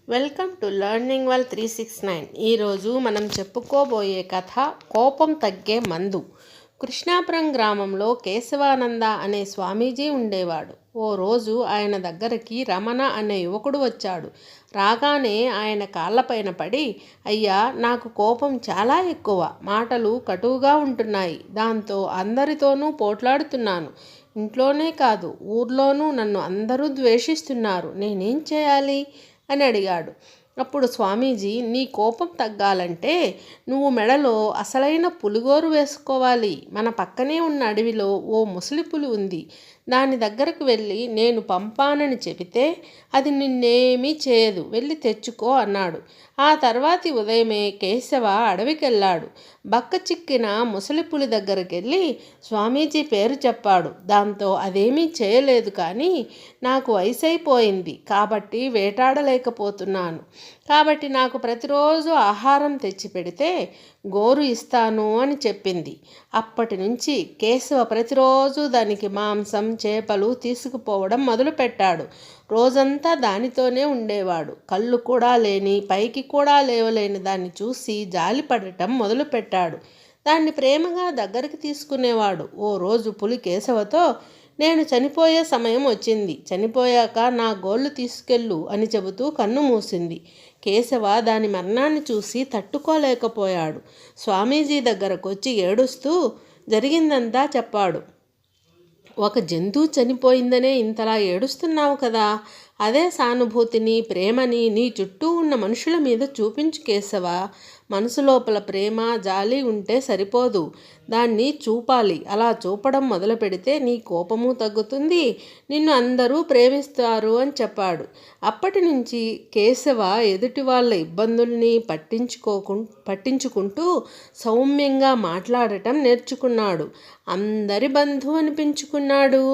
Welcome to learning వల్ 369. ఈరోజు మనం చెప్పుకోబోయే కథ కోపం తగ్గే మందు. కృష్ణాపురం గ్రామంలో కేశవానంద అనే స్వామీజీ ఉండేవాడు. ఓ రోజు ఆయన దగ్గరికి రమణ అనే యువకుడు వచ్చాడు. రాగానే ఆయన కాళ్ళపైన పడి, అయ్యా, నాకు కోపం చాలా ఎక్కువ, మాటలు కటువుగా ఉంటున్నాయి, దాంతో అందరితోనూ పోట్లాడుతున్నాను, ఇంట్లోనే కాదు ఊర్లోనూ నన్ను అందరూ ద్వేషిస్తున్నారు, నేనేం చేయాలి అని అడిగాడు. అప్పుడు స్వామీజీ, నీ కోపం తగ్గాలంటే నువ్వు మెడలో అసలైన పులిగోరు వేసుకోవాలి. మన పక్కనే ఉన్న అడవిలో ఓ ముసలి పులి ఉంది, దాని దగ్గరకు వెళ్ళి నేను పంపానని చెబితే అది నిన్నేమీ చేయదు, వెళ్ళి తెచ్చుకో అన్నాడు. ఆ తర్వాతి ఉదయమే కేశవ అడవికెళ్ళాడు. బక్క చిక్కిన ముసలి పులి దగ్గరికి వెళ్ళి స్వామీజీ పేరు చెప్పాడు. దాంతో అదేమీ చేయలేదు, కానీ నాకు వయసైపోయింది కాబట్టి వేటాడలేకపోతున్నాను, కాబట్టి నాకు ప్రతిరోజు ఆహారం తెచ్చి పెడితే గోరు ఇస్తాను అని చెప్పింది. అప్పటి నుంచి కేశవ ప్రతిరోజు దానికి మాంసం, చేపలు తీసుకుపోవడం మొదలుపెట్టాడు. రోజంతా దానితోనే ఉండేవాడు. కళ్ళు కూడా లేని, పైకి కూడా లేవలేని దాన్ని చూసి జాలిపడటం మొదలుపెట్టాడు. దాన్ని ప్రేమగా దగ్గరికి తీసుకునేవాడు. ఓ రోజు పులి కేశవతో, నేను చనిపోయే సమయం వచ్చింది, చనిపోయాక నా గోళ్ళు తీసుకెళ్ళు అని చెబుతూ కన్ను మూసింది. కేశవ దాని మరణాన్ని చూసి తట్టుకోలేకపోయాడు. స్వామీజీ దగ్గరకు వచ్చి ఏడుస్తూ జరిగిందంతా చెప్పాడు. ఒక జంతువు చనిపోయిందనే ఇంతలా ఏడుస్తున్నావు కదా, అదే సానుభూతిని, ప్రేమని నీ చుట్టూ ఉన్న మనుషుల మీద చూపించు కేశవ. మనసు లోపల ప్రేమ, జాలి ఉంటే సరిపోదు, దాన్ని చూపాలి. అలా చూపడం మొదలు పెడితే నీ కోపము తగ్గుతుంది, నిన్ను అందరూ ప్రేమిస్తారు అని చెప్పాడు. అప్పటి నుంచి కేశవ ఎదుటి వాళ్ళ ఇబ్బందుల్ని పట్టించుకుంటూ సౌమ్యంగా మాట్లాడటం నేర్చుకున్నాడు. అందరి బంధువు అనిపించుకున్నాడు.